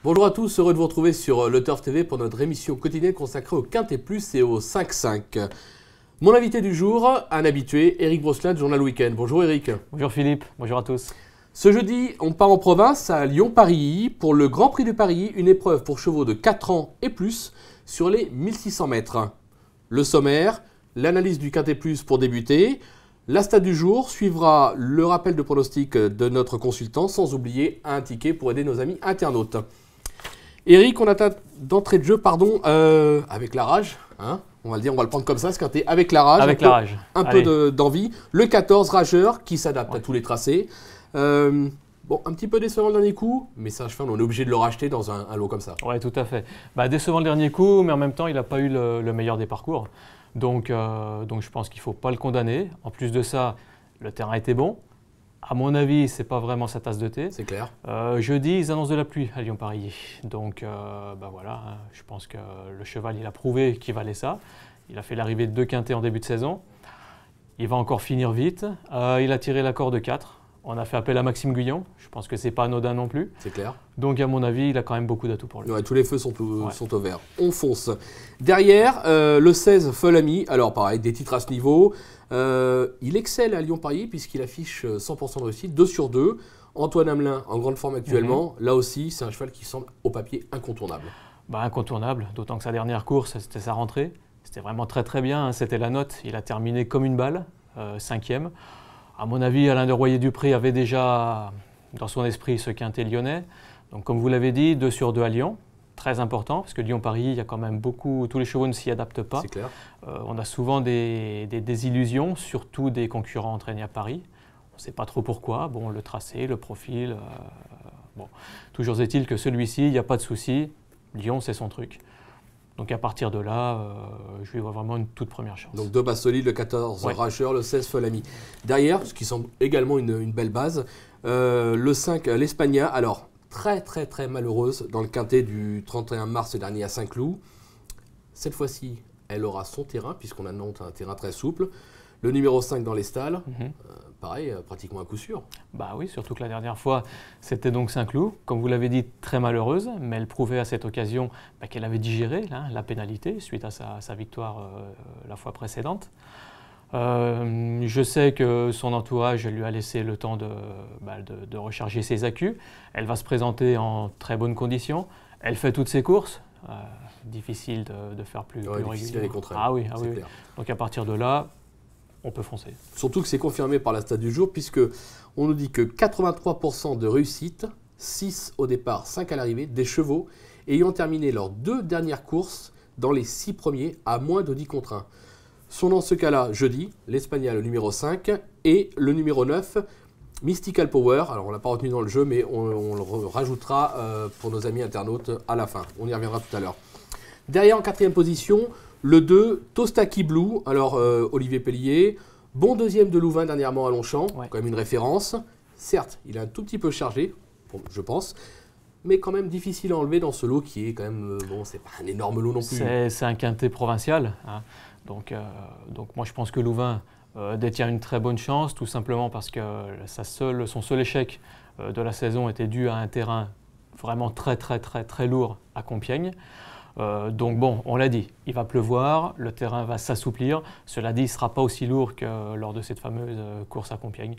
Bonjour à tous, heureux de vous retrouver sur Le Turf TV pour notre émission quotidienne consacrée au Quintet Plus et au 5-5. Mon invité du jour, un habitué, Éric Brosselin de Journal Week-end. Bonjour Éric. Bonjour Philippe, bonjour à tous. Ce jeudi, on part en province à Lyon-Paris pour le Grand Prix de Paris, une épreuve pour chevaux de 4 ans et plus sur les 1600 mètres. Le sommaire, l'analyse du Quintet Plus pour débuter. La stat du jour suivra le rappel de pronostic de notre consultant, sans oublier un ticket pour aider nos amis internautes. Éric, on attend d'entrée de jeu, avec la rage, hein, on va le dire, on va le prendre comme ça, ce Quintet avec la rage. Avec la rage. Un peu d'envie. Le 14, Rageur, qui s'adapte à tous les tracés. Bon, un petit peu décevant le dernier coup, mais ça, on est obligé de le racheter dans un lot comme ça. Oui, tout à fait. Décevant le dernier coup, mais en même temps, il n'a pas eu le meilleur des parcours. Donc je pense qu'il ne faut pas le condamner. En plus de ça, le terrain était bon. À mon avis, ce n'est pas vraiment sa tasse de thé. C'est clair. Jeudi, ils annoncent de la pluie à Lyon-Paris. Donc voilà, je pense que le cheval, il a prouvé qu'il valait ça. Il a fait l'arrivée de 2 quintets en début de saison. Il va encore finir vite. Il a tiré la corde 4. On a fait appel à Maxime Guyon. Je pense que ce n'est pas anodin non plus. C'est clair. Donc à mon avis, il a quand même beaucoup d'atouts pour lui. Ouais, tous les feux sont au vert. On fonce. Derrière, le 16, Folami. Alors pareil, des titres à ce niveau. Il excelle à Lyon-Paris puisqu'il affiche 100% de réussite, 2 sur 2. Antoine Hamelin en grande forme actuellement. Là aussi, c'est un cheval qui semble au papier incontournable. Incontournable, d'autant que sa dernière course, c'était sa rentrée. C'était vraiment très très bien, hein. C'était la note. Il a terminé comme une balle, 5e. À mon avis, Alain de Royer-Dupré avait déjà dans son esprit ce quintet lyonnais. Donc comme vous l'avez dit, 2 sur 2 à Lyon. Très important, parce que Lyon-Paris, il y a quand même beaucoup, tous les chevaux ne s'y adaptent pas. C'est clair. On a souvent des désillusions, surtout des concurrents entraînés à Paris. On ne sait pas trop pourquoi. Bon, le tracé, le profil. Toujours est-il que celui-ci, il n'y a pas de souci. Lyon, c'est son truc. Donc à partir de là, je lui vois vraiment une toute première chance. Donc 2 bases solides, le 14 Rageur, le 16 Folami. Derrière, ce qui semble également une belle base, le 5 l'Espagna. Alors très très très malheureuse dans le quintet du 31 mars dernier à Saint-Cloud. Cette fois-ci, elle aura son terrain puisqu'on annonce un terrain très souple. Le numéro 5 dans les stalles, pareil, pratiquement à coup sûr. Oui, surtout que la dernière fois, c'était donc Saint-Cloud. Comme vous l'avez dit, très malheureuse, mais elle prouvait à cette occasion qu'elle avait digéré la pénalité suite à sa victoire la fois précédente. Je sais que son entourage lui a laissé le temps de recharger ses accus. Elle va se présenter en très bonnes conditions. Elle fait toutes ses courses. Difficile de faire plus régulièrement. Oui. Donc à partir de là, on peut foncer. Surtout que c'est confirmé par la stat du jour, puisque on nous dit que 83% de réussite, 6 au départ, 5 à l'arrivée, des chevaux ayant terminé leurs 2 dernières courses dans les 6 premiers à moins de 10 contre 1. Sont dans ce cas-là, jeudi, l'Espagnol, le numéro 5, et le numéro 9, Mystical Power. Alors on ne l'a pas retenu dans le jeu, mais on le rajoutera pour nos amis internautes à la fin. On y reviendra tout à l'heure. Derrière, en 4e position, le 2, Tostaki Blue. Alors Olivier Pellier, bon 2e de Louvain dernièrement à Longchamp, quand même une référence. Certes, il est un tout petit peu chargé, je pense, mais quand même difficile à enlever dans ce lot qui est quand même, c'est pas un énorme lot non plus. C'est un quintet provincial, hein. Donc moi je pense que Louvain détient une très bonne chance, tout simplement parce que son seul échec de la saison était dû à un terrain vraiment très très très très lourd à Compiègne. Donc bon, on l'a dit, il va pleuvoir, le terrain va s'assouplir. Cela dit, il ne sera pas aussi lourd que lors de cette fameuse course à Compiègne.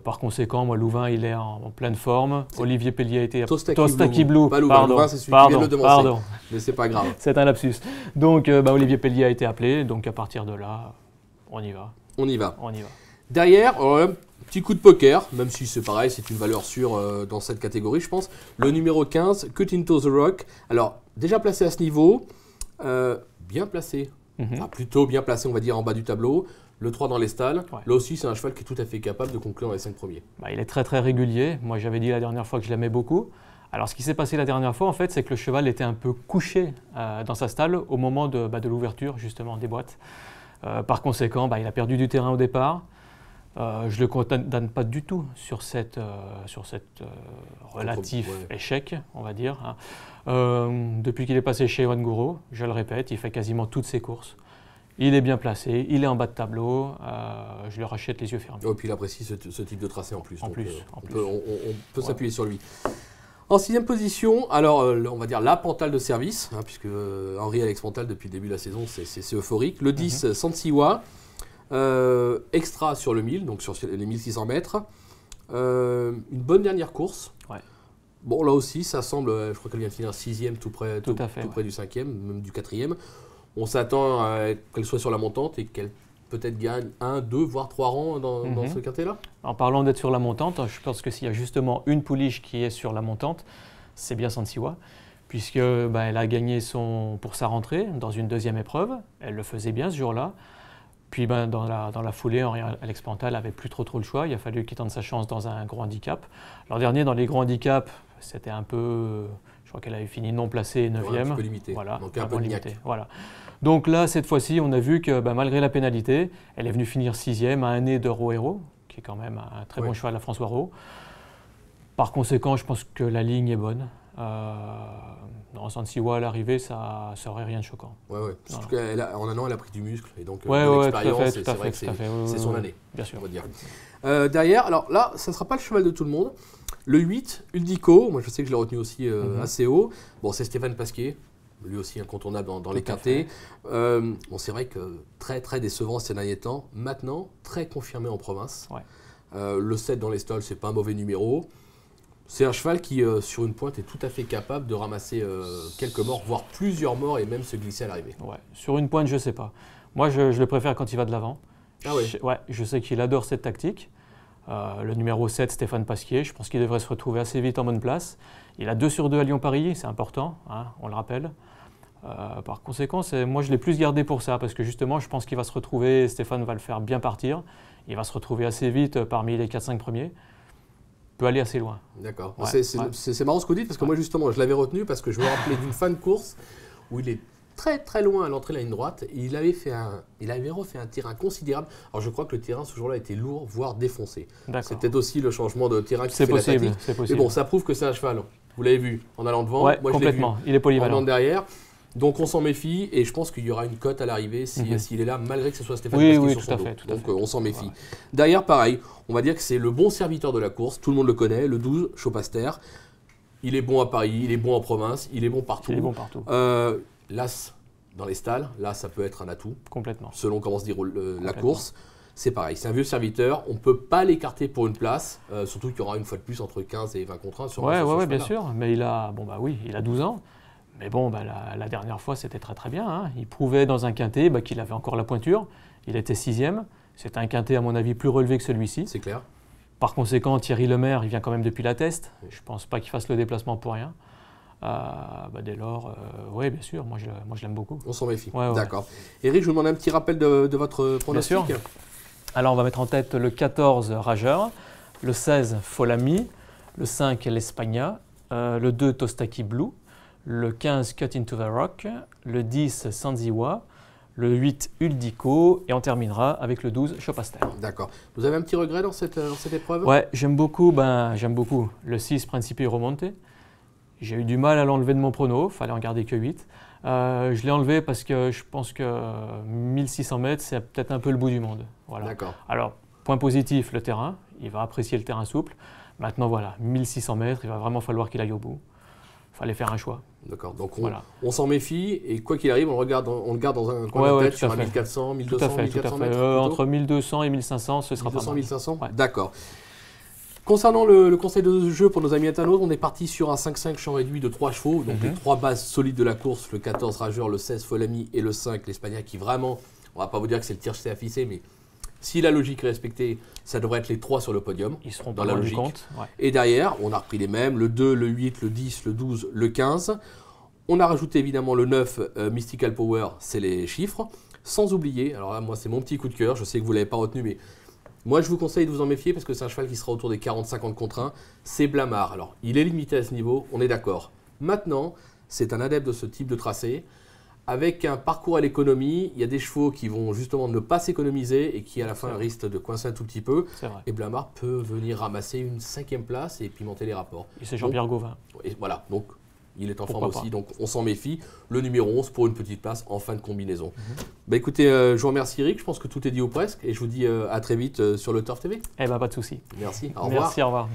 Par conséquent, moi, Louvain, il est en pleine forme. Olivier Pellier a été... Tostaki Blue. Pas Louvain, Louvain, c'est celui qui vient de le devancer. Mais c'est pas grave. C'est un lapsus. Donc Olivier Pellier a été appelé. Donc à partir de là, on y va. On y va. Derrière, petit coup de poker, même si c'est pareil, c'est une valeur sûre dans cette catégorie, je pense. Le numéro 15, Cut Into the Rock. Alors, déjà placé à ce niveau, bien placé. Enfin, plutôt bien placé, on va dire, en bas du tableau. Le 3 dans les stalles. Là aussi, c'est un cheval qui est tout à fait capable de conclure dans les 5 premiers. Il est très très régulier. Moi, j'avais dit la dernière fois que je l'aimais beaucoup. Alors, ce qui s'est passé la dernière fois, en fait, c'est que le cheval était un peu couché dans sa stalle au moment de l'ouverture, justement, des boîtes. Par conséquent, il a perdu du terrain au départ. Je ne le condamne pas du tout sur cet relatif échec, on va dire. Depuis qu'il est passé chez Ewan Gouraud, je le répète, il fait quasiment toutes ses courses. Il est bien placé, il est en bas de tableau, je le rachète les yeux fermés. Et puis il apprécie ce type de tracé en plus. On peut s'appuyer sur lui. En 6e position, alors on va dire la Pantal de service, hein, puisque Henri Alex Pantal depuis le début de la saison, c'est euphorique. Le 10, Sansiwa, extra sur le 1000, donc sur les 1600 mètres. Une bonne dernière course. Ouais. Bon, là aussi, ça semble, je crois qu'elle vient de finir 6e, tout près du 5e, même du 4e. On s'attend à qu'elle soit sur la montante et qu'elle peut-être gagne 1, 2, voire 3 rangs dans ce quintet-là. En parlant d'être sur la montante, je pense que s'il y a justement une pouliche qui est sur la montante, c'est bien Sansiwa, puisque elle a gagné pour sa rentrée dans une 2e épreuve. Elle le faisait bien ce jour-là. Puis dans la foulée, Henri Alex Pantal n'avait plus trop le choix. Il a fallu qu'il tente sa chance dans un gros handicap. L'an dernier, dans les gros handicaps, c'était un peu... Je crois qu'elle avait fini non placée 9e. Ouais, un petit peu limité. Voilà, donc un peu limité. Voilà. Donc là, cette fois-ci, on a vu que malgré la pénalité, elle est venue finir 6e à un nez de Roero, qui est quand même un très bon cheval à François Rowe. Par conséquent, je pense que la ligne est bonne. Dans Sansiwa à l'arrivée, ça n'aurait rien de choquant. Ouais. Surtout qu'en un an, elle a pris du muscle. Et donc, l'expérience, c'est vrai que c'est son année. Bien sûr. On va dire. Derrière, alors là, ça ne sera pas le cheval de tout le monde. Le 8, Uldico, moi je sais que je l'ai retenu aussi assez haut. Bon, c'est Stéphane Pasquier, lui aussi incontournable dans les quintés. Bon, c'est vrai que très décevant ces derniers temps. Maintenant, très confirmé en province. Ouais. Le 7 dans les stalls, c'est pas un mauvais numéro. C'est un cheval qui, sur une pointe, est tout à fait capable de ramasser quelques morts, voire plusieurs morts, et même se glisser à l'arrivée. Ouais. Sur une pointe, je ne sais pas. Moi, je le préfère quand il va de l'avant. Ah ouais. Je sais qu'il adore cette tactique. Le numéro 7, Stéphane Pasquier, je pense qu'il devrait se retrouver assez vite en bonne place. Il a 2 sur 2 à Lyon-Paris, c'est important, hein, on le rappelle. Par conséquent, moi je l'ai plus gardé pour ça, parce que justement, je pense qu'il va se retrouver, Stéphane va le faire bien partir. Il va se retrouver assez vite parmi les 4-5 premiers. Peut aller assez loin. D'accord. Ouais, c'est marrant ce que vous dites, parce que moi justement, je l'avais retenu parce que je me rappelais d'une fin de course où il est très loin à l'entrée de la ligne droite. Et il avait refait un terrain considérable. Alors je crois que le terrain ce jour-là était lourd, voire défoncé. C'est peut-être aussi le changement de terrain qui fait la tactique. C'est possible. Mais bon, ça prouve que c'est un cheval. Vous l'avez vu en allant devant. Ouais, moi, complètement. Je l'ai vu il est polyvalent. en derrière. Donc on s'en méfie et je pense qu'il y aura une cote à l'arrivée s'il est là, malgré que ce soit Stéphane Pasquier sur son dos. Donc on s'en méfie. Ouais. Derrière, pareil, on va dire que c'est le bon serviteur de la course. Tout le monde le connaît, le 12, Chopaster. Il est bon à Paris, il est bon en province, il est bon partout. L'As dans les stalles, là ça peut être un atout. Complètement. Selon comment se déroule la course. C'est pareil, c'est un vieux serviteur, on ne peut pas l'écarter pour une place, surtout qu'il y aura une fois de plus entre 15 et 20 contre 1 sur Ouais, bien sûr, mais il a 12 ans. Mais bon, la dernière fois, c'était très bien. Hein. Il prouvait dans un quintet qu'il avait encore la pointure. Il était 6e. C'était un quintet, à mon avis, plus relevé que celui-ci. C'est clair. Par conséquent, Thierry Lemaire, il vient quand même depuis la Teste. Je ne pense pas qu'il fasse le déplacement pour rien. Dès lors, oui, bien sûr, moi je l'aime beaucoup. On s'en méfie. Ouais. D'accord. Eric, je vous demande un petit rappel de votre pronostic. Bien sûr. Alors, on va mettre en tête le 14, Rageur, le 16, Folami, le 5, l'Espagna, le 2, Tostaki Blue, le 15, Cut into the Rock, le 10, Sansiwa, le 8, Uldico, et on terminera avec le 12, Chopaster. D'accord. Vous avez un petit regret dans cette épreuve? Ouais, j'aime beaucoup le 6, Principe Remonte. J'ai eu du mal à l'enlever de mon prono, il fallait en garder que 8. Je l'ai enlevé parce que je pense que 1600 mètres, c'est peut-être un peu le bout du monde. Voilà. D'accord. Alors, point positif, le terrain. Il va apprécier le terrain souple. Maintenant, voilà, 1600 mètres, il va vraiment falloir qu'il aille au bout. Il fallait faire un choix. D'accord. Donc, on s'en méfie et quoi qu'il arrive, on le garde dans un coin de tête sur un 1400, 1200, 1400 mètres. Entre 1200 et 1500, ce sera 1200, pas mal. 1500 Ouais. D'accord. Concernant le conseil de jeu pour nos amis internautes, on est parti sur un 5-5 champ réduit de 3 chevaux, donc les 3 bases solides de la course, le 14 Rageur, le 16 Folami et le 5 l'Espagna, qui vraiment, on ne va pas vous dire que c'est le tiercé affiché, mais si la logique est respectée, ça devrait être les 3 sur le podium. Ils seront dans la logique. Compte, ouais. Et derrière, on a repris les mêmes, le 2, le 8, le 10, le 12, le 15. On a rajouté évidemment le 9, Mystical Power, c'est les chiffres. Sans oublier, alors là, moi c'est mon petit coup de cœur, je sais que vous ne l'avez pas retenu, mais moi je vous conseille de vous en méfier parce que c'est un cheval qui sera autour des 40-50 contre 1. C'est Blamard. Alors, il est limité à ce niveau, on est d'accord. Maintenant, c'est un adepte de ce type de tracé. Avec un parcours à l'économie, il y a des chevaux qui vont justement ne pas s'économiser et qui à la fin risquent de coincer un tout petit peu. Et Blamard peut venir ramasser une 5e place et pimenter les rapports. Et c'est Jean-Pierre Gauvin. Et voilà, donc il est en forme aussi, donc on s'en méfie. Le numéro 11 pour une petite place en fin de combinaison. Écoutez, je vous remercie Eric, je pense que tout est dit ou presque. Et je vous dis à très vite sur le Turf TV. Eh bien, pas de souci. Merci, au revoir. Merci, au revoir.